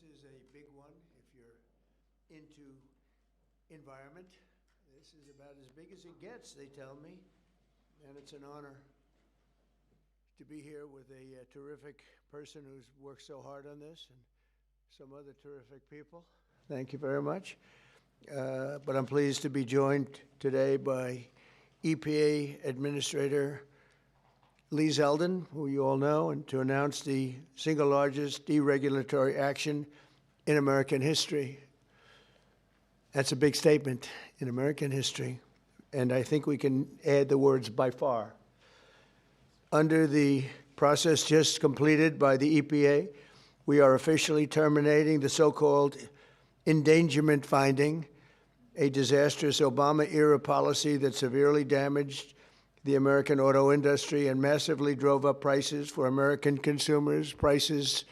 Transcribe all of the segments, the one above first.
This is a big one if you're into environment. This is about as big as it gets, they tell me, and it's an honor to be here with a terrific person who's worked so hard on this and some other terrific people. Thank you very much. But I'm pleased to be joined today by EPA Administrator Lee Zeldin, who you all know, and to announce the single largest deregulatory action in American history. That's a big statement, in American history, and I think we can add the words "by far." Under the process just completed by the EPA, we are officially terminating the so-called endangerment finding, a disastrous Obama-era policy that severely damaged the American auto industry and massively drove up prices for American consumers. Prices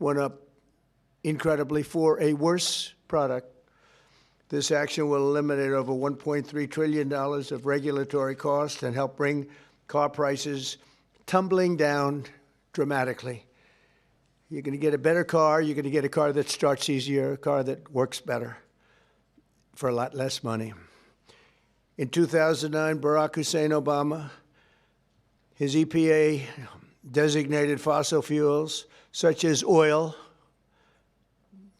went up incredibly for a worse product. This action will eliminate over $1.3 trillion of regulatory costs and help bring car prices tumbling down dramatically. You're going to get a better car. You're going to get a car that starts easier, a car that works better for a lot less money. In 2009, Barack Hussein Obama, his EPA designated fossil fuels such as oil,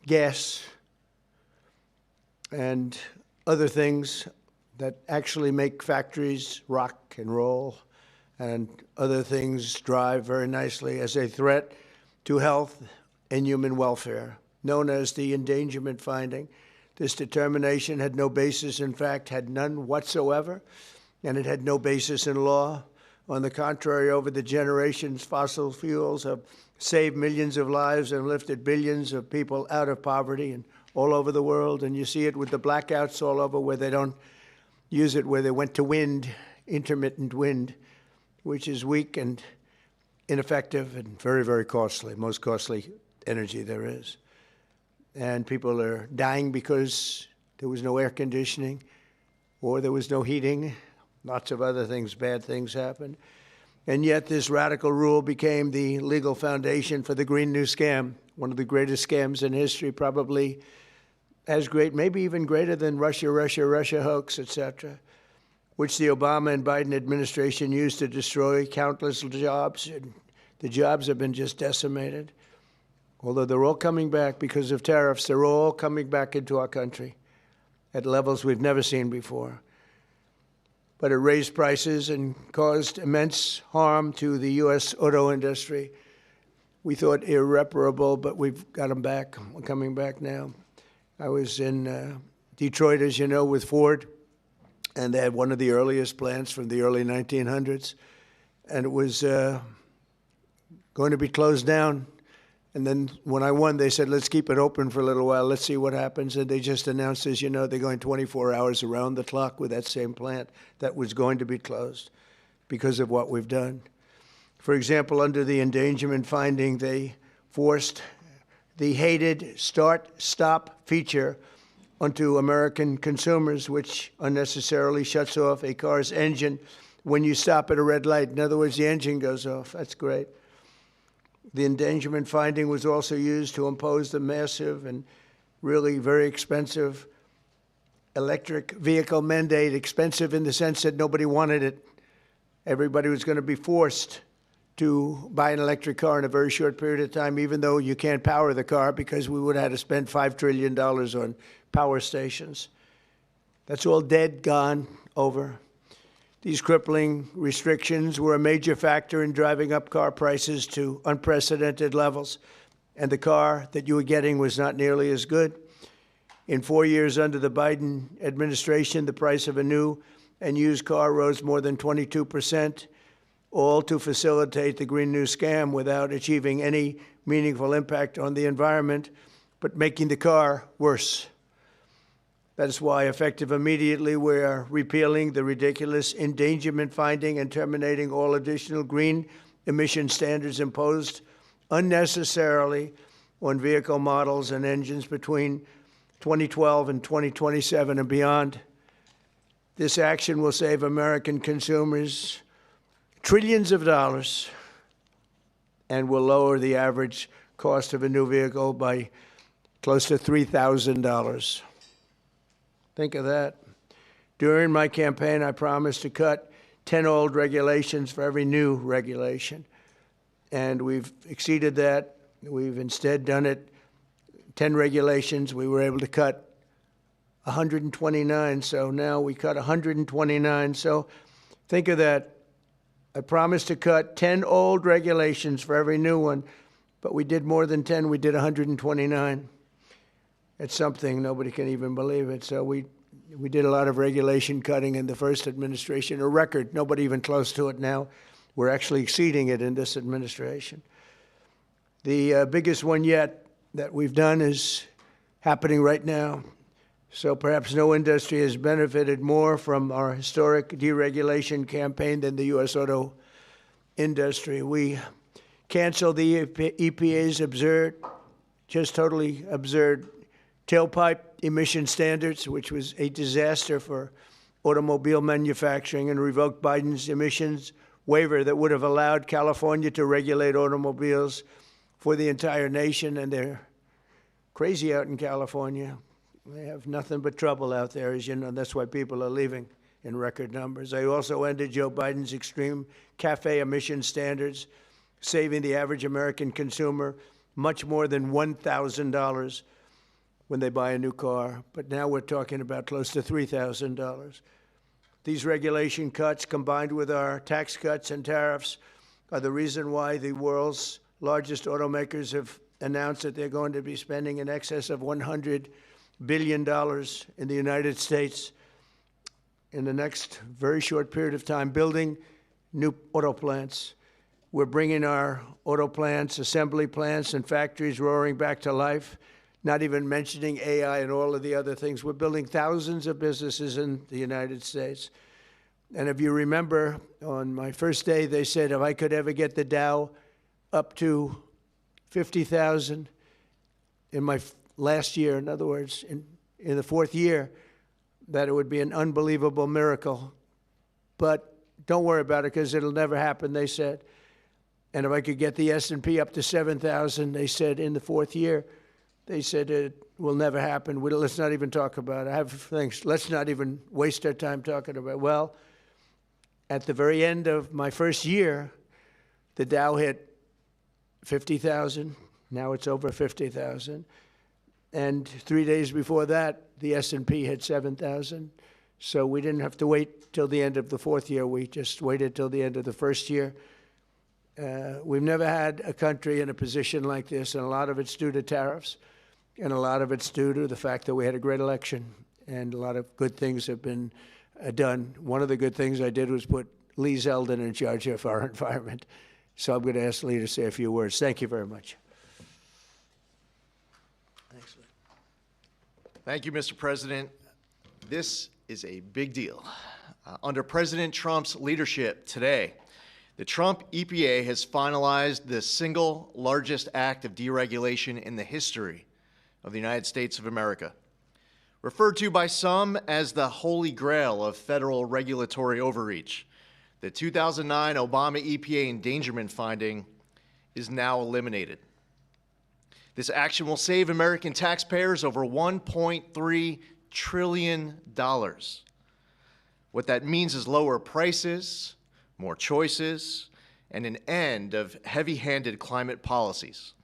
gas, and other things that actually make factories rock and roll and other things drive very nicely as a threat to health and human welfare, known as the endangerment finding. This determination had no basis, in fact, had none whatsoever, and it had no basis in law. On the contrary, over the generations, fossil fuels have saved millions of lives and lifted billions of people out of poverty and all over the world. And you see it with the blackouts all over where they don't use it, where they went to wind, intermittent wind, which is weak and ineffective and very, very costly, most costly energy there is. And people are dying because there was no air conditioning or there was no heating. Lots of other things, bad things happened. And yet this radical rule became the legal foundation for the Green New Scam, one of the greatest scams in history, probably as great, maybe even greater than Russia hoax, etc., which the Obama and Biden administration used to destroy countless jobs. And the jobs have been just decimated. Although they're all coming back because of tariffs, they're all coming back into our country at levels we've never seen before. But it raised prices and caused immense harm to the U.S. auto industry. We thought irreparable, but we've got them back. We're coming back now. I was in Detroit, as you know, with Ford, and they had one of the earliest plants from the early 1900s, and it was going to be closed down. And then when I won, they said, let's keep it open for a little while. Let's see what happens. And they just announced, as you know, they're going 24 hours around the clock with that same plant that was going to be closed because of what we've done. For example, under the endangerment finding, they forced the hated start-stop feature onto American consumers, which unnecessarily shuts off a car's engine when you stop at a red light. In other words, the engine goes off. That's great. The endangerment finding was also used to impose the massive and really very expensive electric vehicle mandate, expensive in the sense that nobody wanted it. Everybody was going to be forced to buy an electric car in a very short period of time, even though you can't power the car because we would have had to spend $5 trillion on power stations. That's all dead, gone, over. These crippling restrictions were a major factor in driving up car prices to unprecedented levels, and the car that you were getting was not nearly as good. In 4 years under the Biden administration, the price of a new and used car rose more than 22%, all to facilitate the Green New Scam without achieving any meaningful impact on the environment, but making the car worse. That is why, effective immediately, we are repealing the ridiculous endangerment finding and terminating all additional green emission standards imposed unnecessarily on vehicle models and engines between 2012 and 2027 and beyond. This action will save American consumers trillions of dollars and will lower the average cost of a new vehicle by close to $3,000. Think of that. During my campaign, I promised to cut 10 old regulations for every new regulation. And we've exceeded that. We've instead done it 10 regulations. We were able to cut 129. So now we cut 129. So think of that. I promised to cut 10 old regulations for every new one, but we did more than 10. We did 129. It's something. Nobody can even believe it. So we did a lot of regulation cutting in the first administration, a record, nobody even close to it now. We're actually exceeding it in this administration. The biggest one yet that we've done is happening right now. So perhaps no industry has benefited more from our historic deregulation campaign than the U.S. auto industry. We canceled the EPA's absurd, just totally absurd, tailpipe emission standards, which was a disaster for automobile manufacturing, and revoked Biden's emissions waiver that would have allowed California to regulate automobiles for the entire nation. And they're crazy out in California. They have nothing but trouble out there, as you know. That's why people are leaving in record numbers. I also ended Joe Biden's extreme CAFE emission standards, saving the average American consumer much more than $1,000 when they buy a new car. But now we're talking about close to $3,000. These regulation cuts, combined with our tax cuts and tariffs, are the reason why the world's largest automakers have announced that they're going to be spending in excess of $100 billion in the United States in the next very short period of time, building new auto plants. We're bringing our auto plants, assembly plants, and factories roaring back to life, not even mentioning AI and all of the other things. We're building thousands of businesses in the United States. And if you remember, on my first day, they said if I could ever get the Dow up to 50,000 in my last year, in other words, in the fourth year, that it would be an unbelievable miracle. But don't worry about it, because it'll never happen, they said. And if I could get the S&P up to 7,000, they said in the fourth year, they said it will never happen. Let's not even talk about it. I have things. Let's not even waste our time talking about it. Well, at the very end of my first year, the Dow hit 50,000. Now it's over 50,000. And 3 days before that, the S&P hit 7,000. So we didn't have to wait till the end of the fourth year. We just waited till the end of the first year. We've never had a country in a position like this, and a lot of it's due to tariffs, and a lot of it's due to the fact that we had a great election, and a lot of good things have been done. One of the good things I did was put Lee Zeldin in charge of our environment. So I'm going to ask Lee to say a few words. Thank you very much. Thanks, Lee. Thank you, Mr. President. This is a big deal. Under President Trump's leadership today, the Trump EPA has finalized the single largest act of deregulation in the history of the United States of America. Referred to by some as the holy grail of federal regulatory overreach, the 2009 Obama EPA endangerment finding is now eliminated. This action will save American taxpayers over $1.3 trillion. What that means is lower prices, more choices, and an end of heavy-handed climate policies.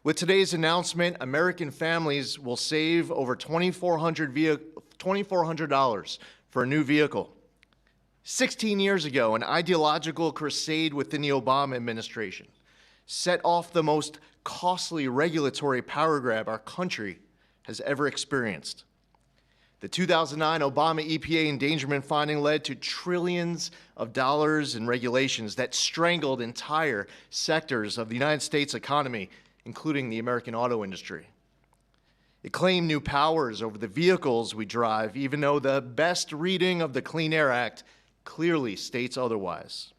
With today's announcement, American families will save over $2,400 for a new vehicle. 16 years ago, an ideological crusade within the Obama administration set off the most costly regulatory power grab our country has ever experienced. The 2009 Obama EPA endangerment finding led to trillions of dollars in regulations that strangled entire sectors of the United States economy, including the American auto industry. It claimed new powers over the vehicles we drive, even though the best reading of the Clean Air Act clearly states otherwise.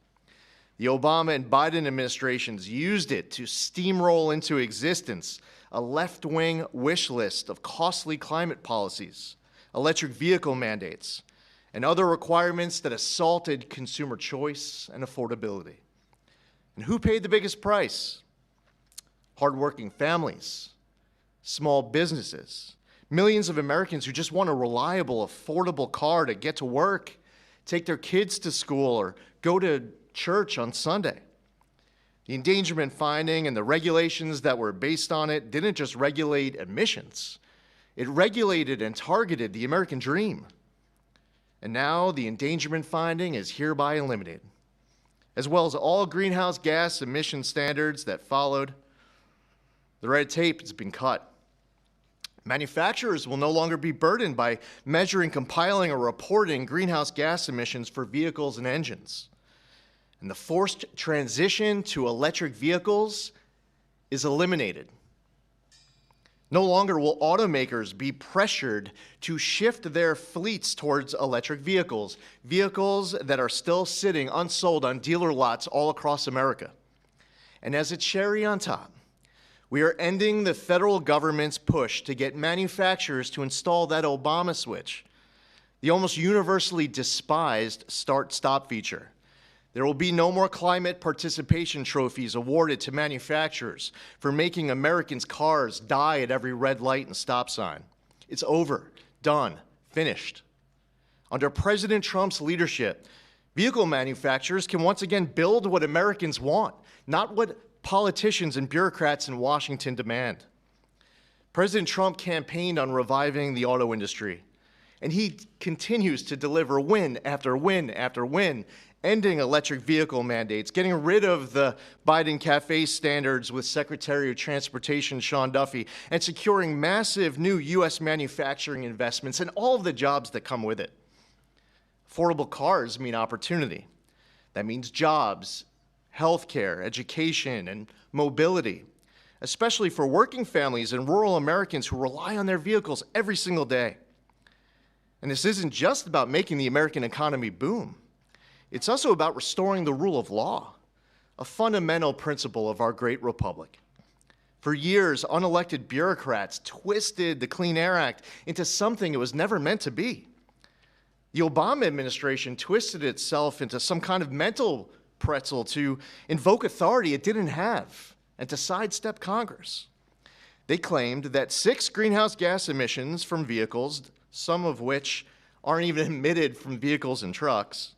The Obama and Biden administrations used it to steamroll into existence a left-wing wish list of costly climate policies, electric vehicle mandates, and other requirements that assaulted consumer choice and affordability. And who paid the biggest price? Hardworking families, small businesses, millions of Americans who just want a reliable, affordable car to get to work, take their kids to school, or go to church on Sunday. The endangerment finding and the regulations that were based on it didn't just regulate emissions. It regulated and targeted the American dream. And now the endangerment finding is hereby eliminated, as well as all greenhouse gas emission standards that followed. The red tape has been cut. Manufacturers will no longer be burdened by measuring, compiling, or reporting greenhouse gas emissions for vehicles and engines. And the forced transition to electric vehicles is eliminated. No longer will automakers be pressured to shift their fleets towards electric vehicles, vehicles that are still sitting unsold on dealer lots all across America. And as a cherry on top, we are ending the federal government's push to get manufacturers to install that Obama switch, the almost universally despised start-stop feature. There will be no more climate participation trophies awarded to manufacturers for making Americans' cars die at every red light and stop sign. It's over, done, finished. Under President Trump's leadership, vehicle manufacturers can once again build what Americans want, not what politicians and bureaucrats in Washington demand. President Trump campaigned on reviving the auto industry, and he continues to deliver win after win after win, ending electric vehicle mandates, getting rid of the Biden Cafe standards with Secretary of Transportation Sean Duffy, and securing massive new U.S. manufacturing investments and all of the jobs that come with it. Affordable cars mean opportunity. That means jobs, healthcare, education, and mobility, especially for working families and rural Americans who rely on their vehicles every single day. And this isn't just about making the American economy boom. It's also about restoring the rule of law, a fundamental principle of our great republic. For years, unelected bureaucrats twisted the Clean Air Act into something it was never meant to be. The Obama administration twisted itself into some kind of mental pretzel to invoke authority it didn't have and to sidestep Congress. They claimed that 6 greenhouse gas emissions from vehicles, some of which aren't even emitted from vehicles and trucks,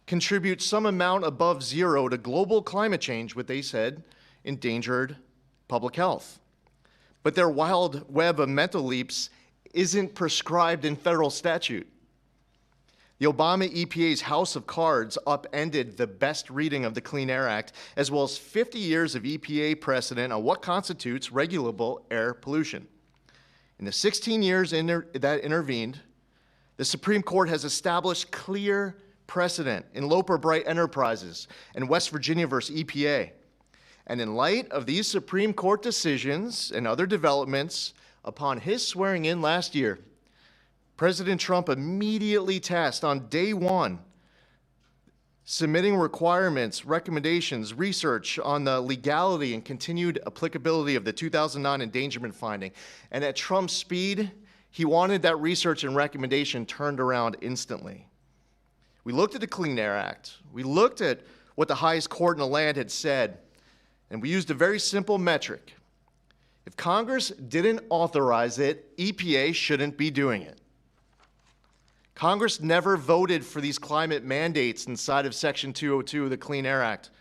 contribute some amount above zero to global climate change, what they said endangered public health. But their wild web of mental leaps isn't prescribed in federal statute. The Obama EPA's House of Cards upended the best reading of the Clean Air Act, as well as 50 years of EPA precedent on what constitutes regulable air pollution. In the 16 years that intervened, the Supreme Court has established clear precedent in Loper Bright Enterprises and West Virginia versus EPA. And in light of these Supreme Court decisions and other developments, upon his swearing in last year, President Trump immediately tasked on day one submitting requirements, recommendations, research on the legality and continued applicability of the 2009 endangerment finding. And at Trump's speed, he wanted that research and recommendation turned around instantly. We looked at the Clean Air Act. We looked at what the highest court in the land had said, and we used a very simple metric. If Congress didn't authorize it, EPA shouldn't be doing it. Congress never voted for these climate mandates inside of Section 202 of the Clean Air Act.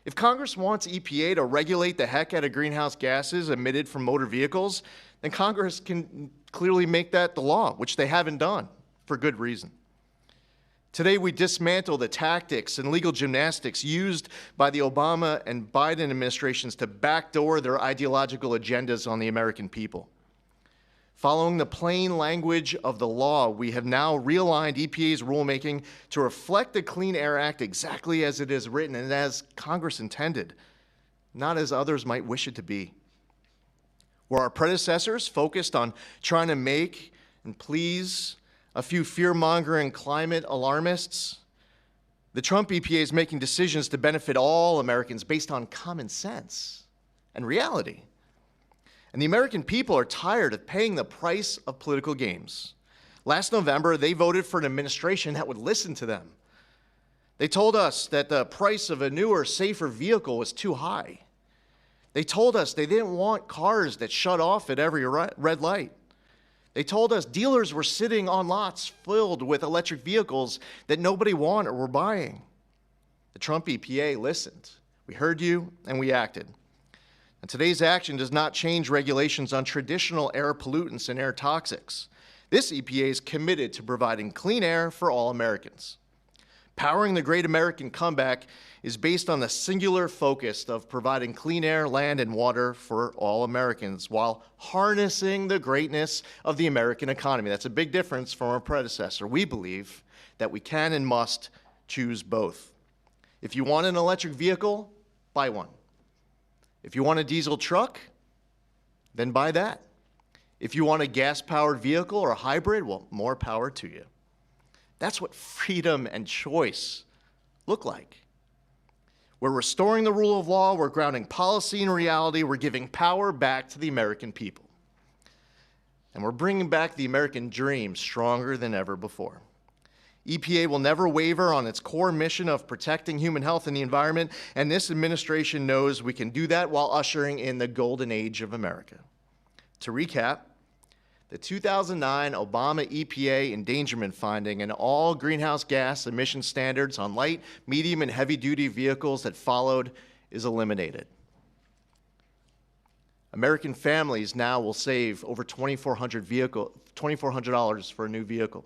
If Congress wants EPA to regulate the heck out of greenhouse gases emitted from motor vehicles, then Congress can clearly make that the law, which they haven't done for good reason. Today, we dismantle the tactics and legal gymnastics used by the Obama and Biden administrations to backdoor their ideological agendas on the American people. Following the plain language of the law, we have now realigned EPA's rulemaking to reflect the Clean Air Act exactly as it is written and as Congress intended, not as others might wish it to be. Where our predecessors focused on trying to make and please a few fear-mongering climate alarmists, the Trump EPA is making decisions to benefit all Americans based on common sense and reality. And the American people are tired of paying the price of political games. Last November, they voted for an administration that would listen to them. They told us that the price of a newer, safer vehicle was too high. They told us they didn't want cars that shut off at every red light. They told us dealers were sitting on lots filled with electric vehicles that nobody wanted or were buying. The Trump EPA listened. We heard you and we acted. And today's action does not change regulations on traditional air pollutants and air toxics. This EPA is committed to providing clean air for all Americans. Powering the Great American Comeback is based on the singular focus of providing clean air, land, and water for all Americans while harnessing the greatness of the American economy. That's a big difference from our predecessor. We believe that we can and must choose both. If you want an electric vehicle, buy one. If you want a diesel truck, then buy that. If you want a gas-powered vehicle or a hybrid, well, more power to you. That's what freedom and choice look like. We're restoring the rule of law, we're grounding policy in reality, we're giving power back to the American people. And we're bringing back the American dream stronger than ever before. EPA will never waver on its core mission of protecting human health and the environment, and this administration knows we can do that while ushering in the golden age of America. To recap, the 2009 Obama EPA endangerment finding and all greenhouse gas emission standards on light, medium, and heavy-duty vehicles that followed is eliminated. American families now will save over $2,400 for a new vehicle.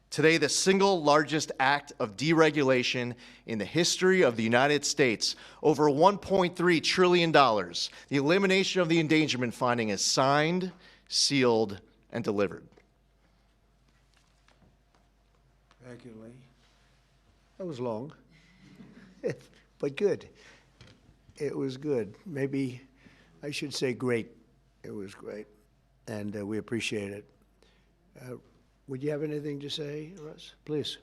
Today, the single largest act of deregulation in the history of the United States, over $1.3 trillion, the elimination of the endangerment finding is signed, sealed, and delivered. Thank you, Lee. That was long, but good. It was good. Maybe I should say great. It was great, and we appreciate it. Would you have anything to say, Russ? Please.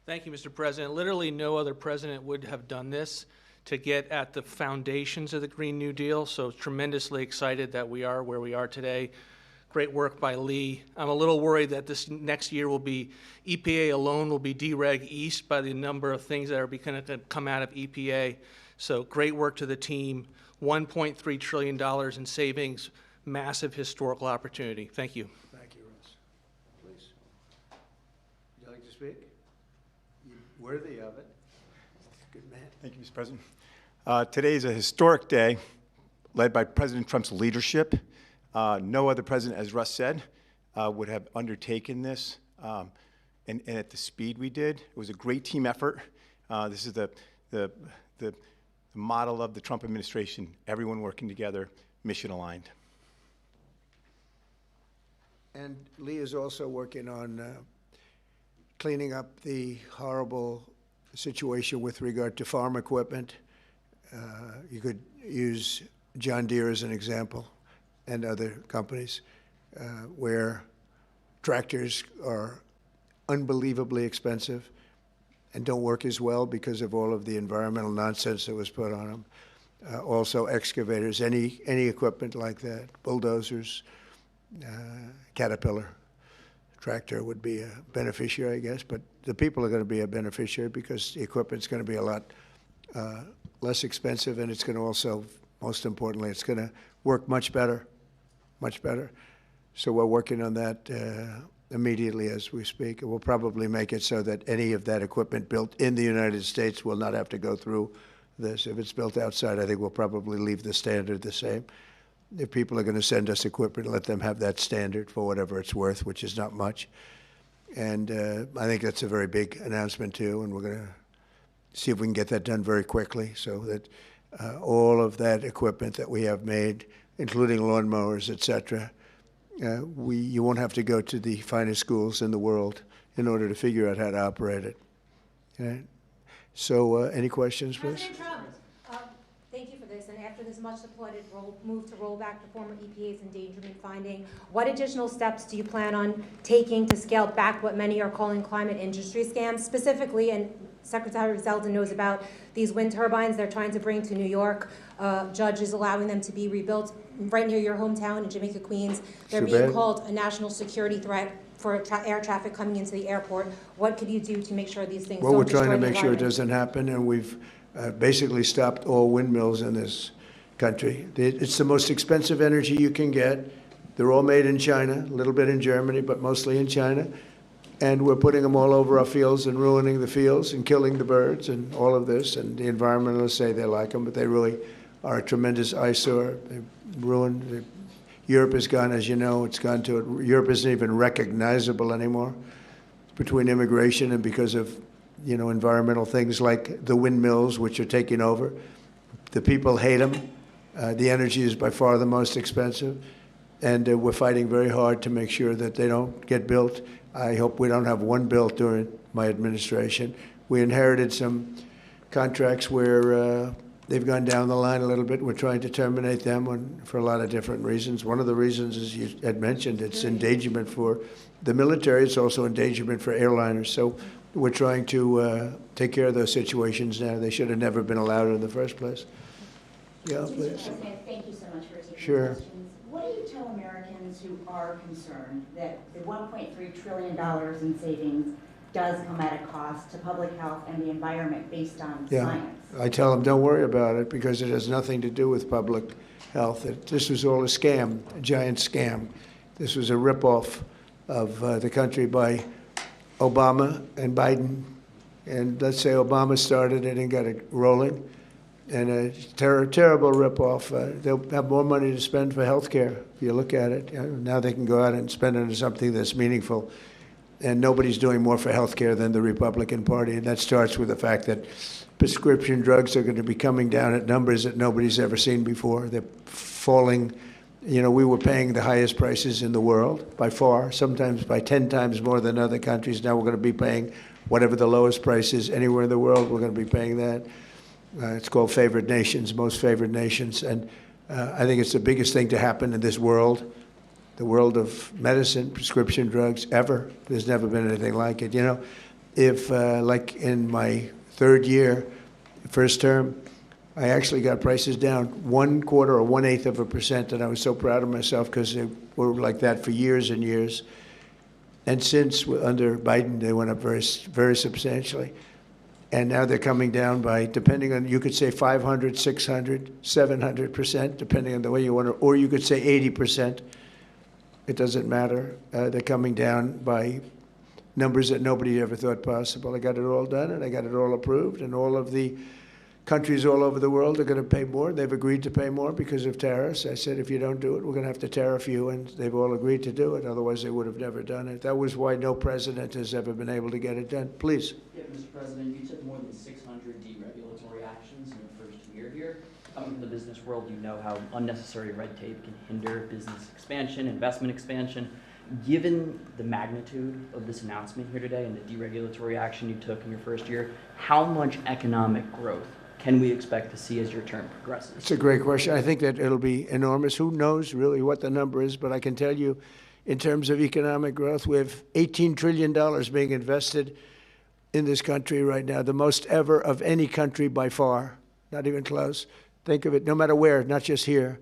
Thank you, Mr. President. Literally no other president would have done this to get at the foundations of the Green New Deal, so tremendously excited that we are where we are today. Great work by Lee. I'm a little worried that this next year will be, EPA alone will be dereg east by the number of things that are going to come out of EPA. So great work to the team. $1.3 trillion in savings, massive historical opportunity. Thank you. Thank you, Russ. Please. Would you like to speak? You're worthy of it. Good man. Thank you, Mr. President. Today is a historic day led by President Trump's leadership. No other president, as Russ said, would have undertaken this and at the speed we did. It was a great team effort. This is the model of the Trump administration, everyone working together, mission aligned. And Lee is also working on cleaning up the horrible situation with regard to farm equipment. You could use John Deere as an example and other companies where tractors are unbelievably expensive and don't work as well because of all of the environmental nonsense that was put on them. Also excavators, any equipment like that, bulldozers, Caterpillar tractor would be a beneficiary, I guess, but the people are going to be a beneficiary because the equipment's going to be a lot less expensive, and it's going to also, most importantly, it's going to work much better, much better. So we're working on that immediately as we speak. We'll probably make it so that any of that equipment built in the United States will not have to go through this. If it's built outside, I think we'll probably leave the standard the same. If people are going to send us equipment, let them have that standard for whatever it's worth, which is not much. And I think that's a very big announcement, too, and we're going to see if we can get that done very quickly so that all of that equipment that we have made, including lawnmowers, et cetera, you won't have to go to the finest schools in the world in order to figure out how to operate it. Okay? So any questions, please? President Trump, thank you for this. And after this much applauded move to roll back the former EPA's endangerment finding, what additional steps do you plan on taking to scale back what many are calling climate industry scams? Specifically, and Secretary Zeldin knows about these wind turbines they're trying to bring to New York. Judges allowing them to be rebuilt right near your hometown in Jamaica, Queens. They're being called a national security threat for air traffic coming into the airport. What could you do to make sure these things Well, don't we're destroy trying to the make sure it environment? doesn't happen, and basically stopped all windmills in this country. It's the most expensive energy you can get. They're all made in China, a little bit in Germany, but mostly in China. And we're putting them all over our fields and ruining the fields and killing the birds and all of this. And the environmentalists say they like them, but they really are a tremendous eyesore. They've ruined. Europe has gone, as you know, Europe isn't even recognizable anymore between immigration and because of, environmental things like the windmills, which are taking over. The people hate them. The energy is by far the most expensive. And we're fighting very hard to make sure that they don't get built. I hope we don't have one built during my administration. We inherited some contracts where they've gone down the line a little bit. We're trying to terminate them for a lot of different reasons. One of the reasons, as you had mentioned, it's endangerment for the military. It's also endangerment for airliners. So we're trying to take care of those situations now. They should have never been allowed in the first place. Yeah, please. Mr. President, thank you so much for taking Sure. questions. What do you tell Americans who are concerned that the $1.3 trillion in savings does come at a cost to public health and the environment based on Yeah, science? I tell them, don't worry about it because it has nothing to do with public health. This was all a scam, a giant scam. This was a ripoff of the country by Obama and Biden. And let's say Obama started it and got it rolling. And a terrible ripoff. They'll have more money to spend for health care, if you look at it. Now they can go out and spend it on something that's meaningful. And nobody's doing more for health care than the Republican Party. And that starts with the fact that prescription drugs are going to be coming down at numbers that nobody's ever seen before. They're falling. We were paying the highest prices in the world by far, sometimes by 10 times more than other countries. Now we're going to be paying whatever the lowest price is anywhere in the world. We're going to be paying that. It's called favored nations, most favored nations. And I think it's the biggest thing to happen in this world, the world of medicine, prescription drugs, ever. There's never been anything like it. If like in my third year, first term, I actually got prices down 1/4 or 1/8%, and I was so proud of myself because they were like that for years and years. And since under Biden, they went up very, very substantially. And now they're coming down by, depending on, you could say 500, 600, 700%, depending on the way you want to, or you could say 80%. It doesn't matter. They're coming down by numbers that nobody ever thought possible. I got it all done, and I got it all approved, and all of the countries all over the world are going to pay more. They've agreed to pay more because of tariffs. I said, if you don't do it, we're going to have to tariff you, and they've all agreed to do it. Otherwise, they would have never done it. That was why no president has ever been able to get it done. Please. Yeah, Mr. President, you took more than 600 deregulatory actions in your first year here. Coming from the business world, you know how unnecessary red tape can hinder business expansion, investment expansion. Given the magnitude of this announcement here today and the deregulatory action you took in your first year, how much economic growth can we expect to see as your term progresses? It's a great question. I think that it'll be enormous. Who knows really what the number is, but I can tell you in terms of economic growth, we have $18 trillion being invested in this country right now, the most ever of any country by far, not even close. Think of it, no matter where, not just here.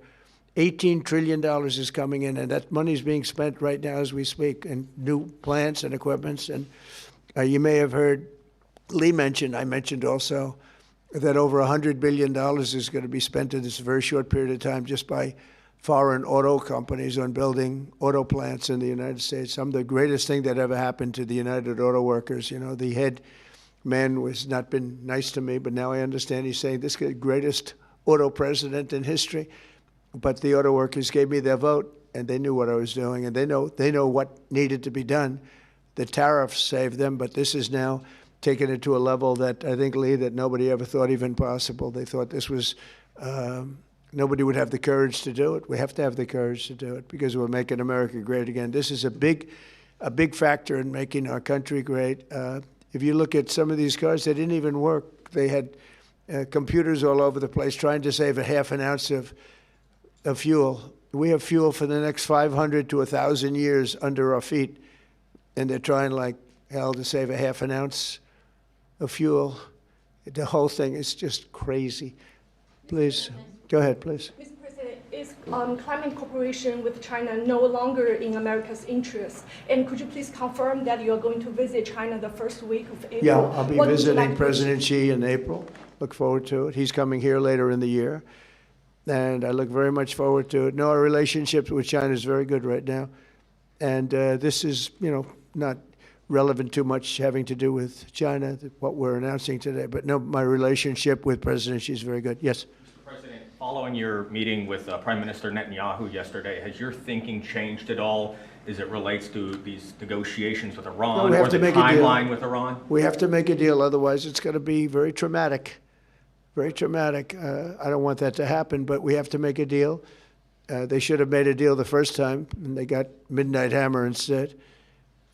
$18 trillion is coming in, and that money is being spent right now as we speak in new plants and equipments. And you may have heard Lee mention, I mentioned also, that over $100 billion is going to be spent in this very short period of time just by foreign auto companies on building auto plants in the United States. The greatest thing that ever happened to the United Auto Workers. The head man was not been nice to me, but now I understand he's saying this is the greatest auto president in history. But the auto workers gave me their vote, and they knew what I was doing, and they know what needed to be done. The tariffs saved them, but this is now taken it to a level that I think, Lee, that nobody ever thought even possible. They thought this was, nobody would have the courage to do it. We have to have the courage to do it because we're making America great again. This is a big factor in making our country great. If you look at some of these cars, they didn't even work. They had computers all over the place trying to save a half an ounce of fuel. We have fuel for the next 500 to 1,000 years under our feet, and they're trying like hell to save a half an ounce of fuel. The whole thing is just crazy. Please, go ahead, please. Mr. President, is climate cooperation with China no longer in America's interest? And could you please confirm that you are going to visit China the first week of April? Yeah, I'll be What would you visiting like to- President Xi in April. Look forward to it. He's coming here later in the year, and I look very much forward to it. No, our relationship with China is very good right now, and this is, not relevant too much having to do with China, what we're announcing today. But no, my relationship with President Xi is very good. Yes. Mr. President, following your meeting with Prime Minister Netanyahu yesterday, has your thinking changed at all as it relates to these negotiations with Iran No, we have or to the make a deal. timeline with Iran? We have to make a deal, otherwise it's going to be very traumatic. Very traumatic. I don't want that to happen, but we have to make a deal. They should have made a deal the first time, and they got Midnight Hammer instead.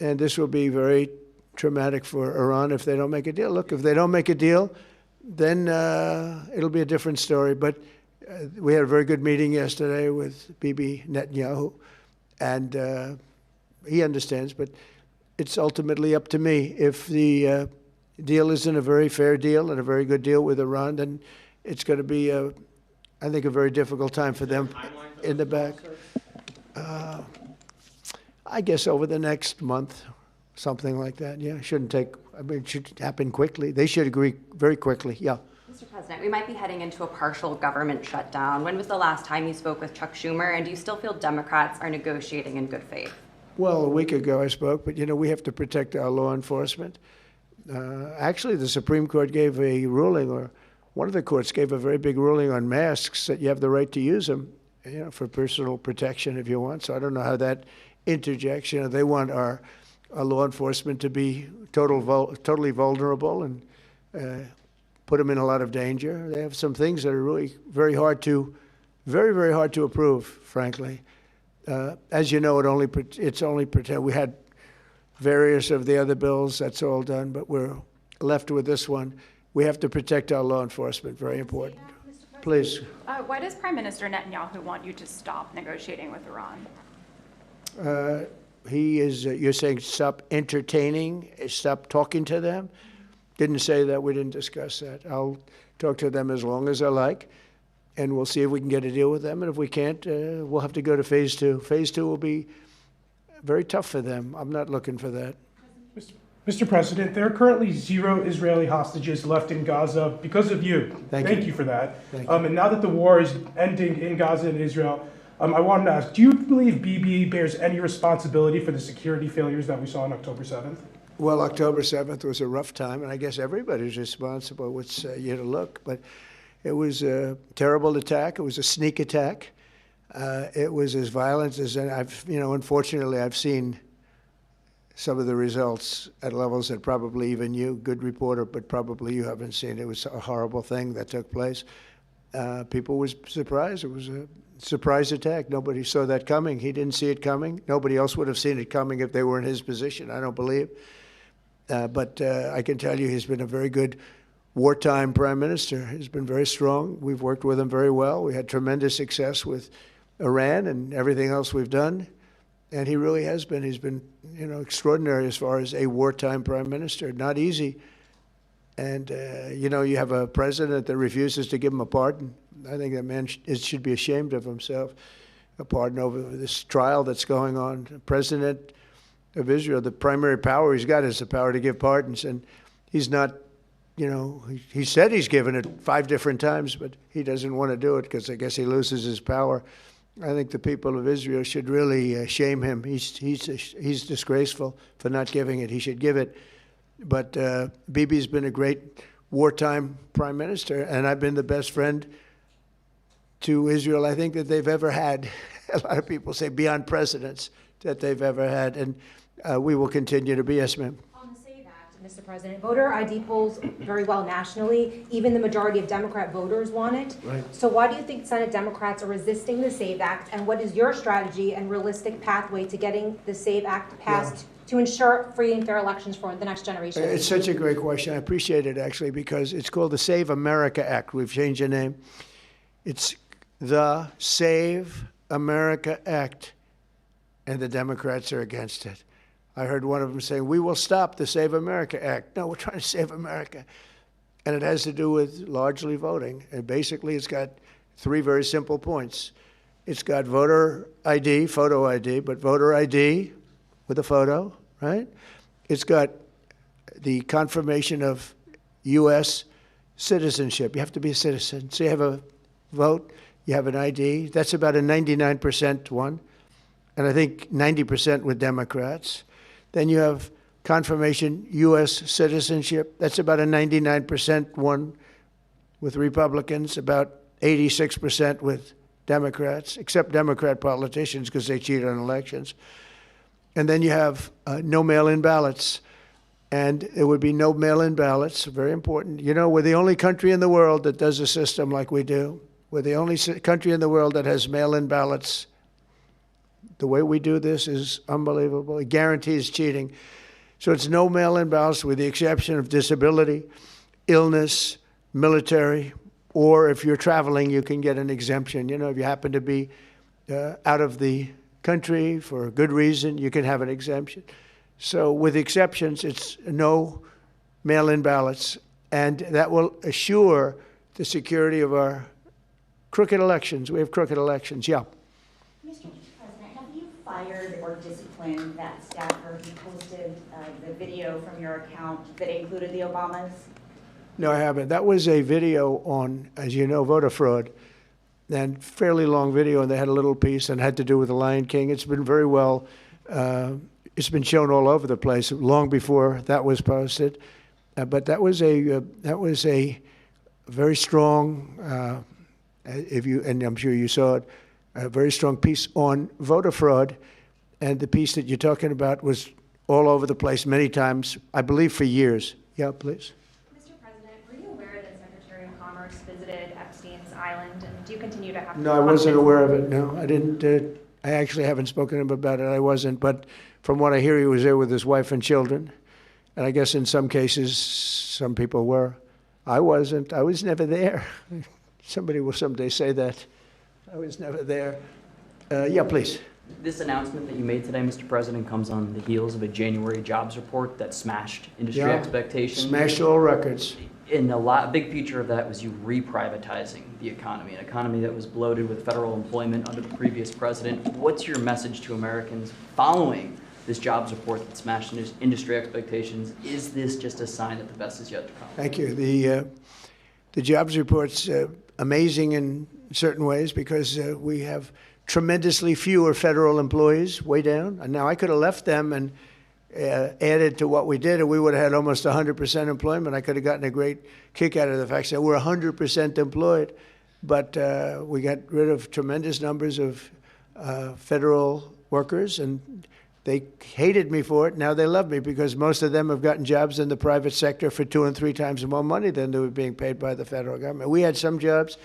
And this will be very traumatic for Iran if they don't make a deal. Look, if they don't make a deal, then it'll be a different story. But we had a very good meeting yesterday with Bibi Netanyahu, and he understands, but it's ultimately up to me. If the deal isn't a very fair deal and a very good deal with Iran, then it's going to be, I think, a very difficult time for them in the back. I guess over the next month, something like that. Yeah, it shouldn't take, it should happen quickly. They should agree very quickly, yeah. Mr. President, we might be heading into a partial government shutdown. When was the last time you spoke with Chuck Schumer, and do you still feel Democrats are negotiating in good faith? Well, a week ago I spoke, but we have to protect our law enforcement. Actually, the Supreme Court gave a ruling, or one of the courts gave a very big ruling on masks, that you have the right to use them, for personal protection if you want. So I don't know how that interjects. They want our law enforcement to be totally vulnerable and put them in a lot of danger. They have some things that are really very hard to approve, frankly. As you know, it's only pretend. We had various of the other bills, that's all done, but we're left with this one. We have to protect our law enforcement, very important. Please. Why does Prime Minister Netanyahu want you to stop negotiating with Iran? He is, you're saying stop entertaining, stop talking to them? Didn't say that, we didn't discuss that. I'll talk to them as long as I like, and we'll see if we can get a deal with them. And if we can't, we'll have to go to phase two. Phase two will be very tough for them. I'm not looking for that. Mr. President, there are currently 0 Israeli hostages left in Gaza because of you. Thank you for that. And now that the war is ending in Gaza and Israel, I wanted to ask, do you believe Bibi bears any responsibility for the security failures that we saw on October 7th? Well, October 7th was a rough time, and I guess everybody's responsible. It's you to look, but it was a terrible attack. It was a sneak attack. It was as violent as unfortunately, I've seen some of the results at levels that probably even you, good reporter, but probably you haven't seen. It was a horrible thing that took place. People were surprised. It was a surprise attack. Nobody saw that coming. He didn't see it coming. Nobody else would have seen it coming if they were in his position, I don't believe. But I can tell you he's been a very good wartime prime minister. He's been very strong. We've worked with him very well. We had tremendous success with Iran and everything else we've done. And he really has been. He's been, extraordinary as far as a wartime prime minister. Not easy. And, you have a president that refuses to give him a pardon. I think that man should be ashamed of himself. A pardon over this trial that's going on. The president of Israel, the primary power he's got is the power to give pardons. And he's not, he said he's given it 5 different times, but he doesn't want to do it because I guess he loses his power. I think the people of Israel should really shame him. He's disgraceful for not giving it. He should give it. But Bibi's been a great wartime prime minister, and I've been the best friend to Israel I think that they've ever had. A lot of people say beyond presidents that they've ever had, and we will continue to be. Yes, ma'am. On the SAVE Act, Mr. President, voter ID polls very well nationally. Even the majority of Democrat voters want it. Right. So why do you think Senate Democrats are resisting the SAVE Act, and what is your strategy and realistic pathway to getting the SAVE Act passed to ensure free and fair elections for the next generation? It's such a great question. I appreciate it, actually, because it's called the Save America Act. We've changed the name. It's the Save America Act, and the Democrats are against it. I heard one of them saying, we will stop the Save America Act. No, we're trying to save America. And it has to do with largely voting. And basically, it's got 3 very simple points. It's got voter ID, photo ID, but voter ID with a photo, right? It's got the confirmation of U.S. citizenship. You have to be a citizen. So you have a vote, you have an ID. That's about a 99% one, and I think 90% with Democrats. Then you have confirmation U.S. citizenship. That's about a 99% one with Republicans, about 86% with Democrats, except Democrat politicians because they cheat on elections. And then you have no mail-in ballots. And there would be no mail-in ballots, very important. You know, we're the only country in the world that does a system like we do. We're the only country in the world that has mail-in ballots. The way we do this is unbelievable. It guarantees cheating. So it's no mail-in ballots with the exception of disability, illness, military, or if you're traveling, you can get an exemption. You know, if you happen to be out of the country for a good reason, you can have an exemption. So with exceptions, it's no mail-in ballots, and that will assure the security of our crooked elections. We have crooked elections, yeah. Mr. President, have you fired or disciplined that staffer who posted the video from your account that included the Obamas? No, I haven't. That was a video on, as you know, voter fraud, and fairly long video, and they had a little piece and had to do with the Lion King. It's been very well, it's been shown all over the place long before that was posted. But that was a very strong, and I'm sure you saw it, a very strong piece on voter fraud. And the piece that you're talking about was all over the place many times, I believe for years. Yeah, please. Were you aware that Secretary of Commerce visited Epstein's Island, and do you continue to have No, I wasn't aware of it. No, I didn't. I actually haven't spoken to him about it. I wasn't. But from what I hear, he was there with his wife and children. And I guess in some cases, some people were. I wasn't. I was never there. Somebody will someday say that. I was never there. Yeah, please. This announcement that you made today, Mr. President, comes on the heels of a January jobs report that smashed industry expectations. Smashed all records. And a big feature of that was you reprivatizing the economy, an economy that was bloated with federal employment under the previous president. What's your message to Americans following this jobs report that smashed industry expectations? Is this just a sign that the best is yet to come? Thank you. The jobs report's amazing in certain ways because we have tremendously fewer federal employees, way down. And now I could have left them and added to what we did, and we would have had almost 100% employment. I could have gotten a great kick out of the fact that we're 100% employed. But we got rid of tremendous numbers of federal workers, and they hated me for it. Now they love me because most of them have gotten jobs in the private sector for 2 and 3 times more money than they were being paid by the federal government. We had some jobs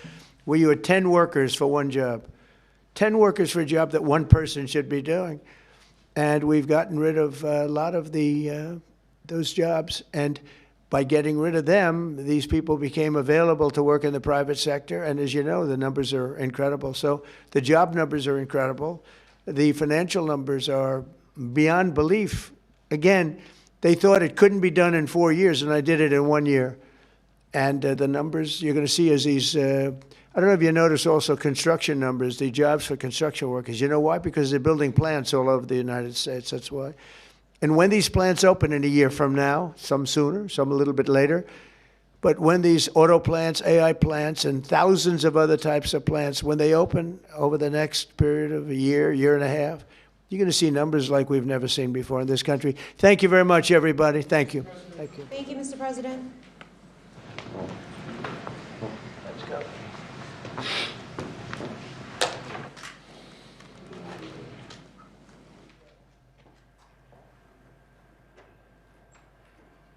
where you had 10 workers for one job. 10 workers for a job that one person should be doing. And we've gotten rid of a lot of those jobs. And by getting rid of them, these people became available to work in the private sector. And as you know, the numbers are incredible. So the job numbers are incredible. The financial numbers are beyond belief. Again, they thought it couldn't be done in 4 years, and I did it in 1 year. And the numbers you're going to see is these, I don't know if you notice also construction numbers, the jobs for construction workers. You know why? Because they're building plants all over the United States, that's why. And when these plants open in a year from now, some sooner, some a little bit later, but when these auto plants, AI plants, and thousands of other types of plants, when they open over the next period of a year, year and a half, you're going to see numbers like we've never seen before in this country. Thank you very much, everybody. Thank you. Thank you. Thank you, Mr. President.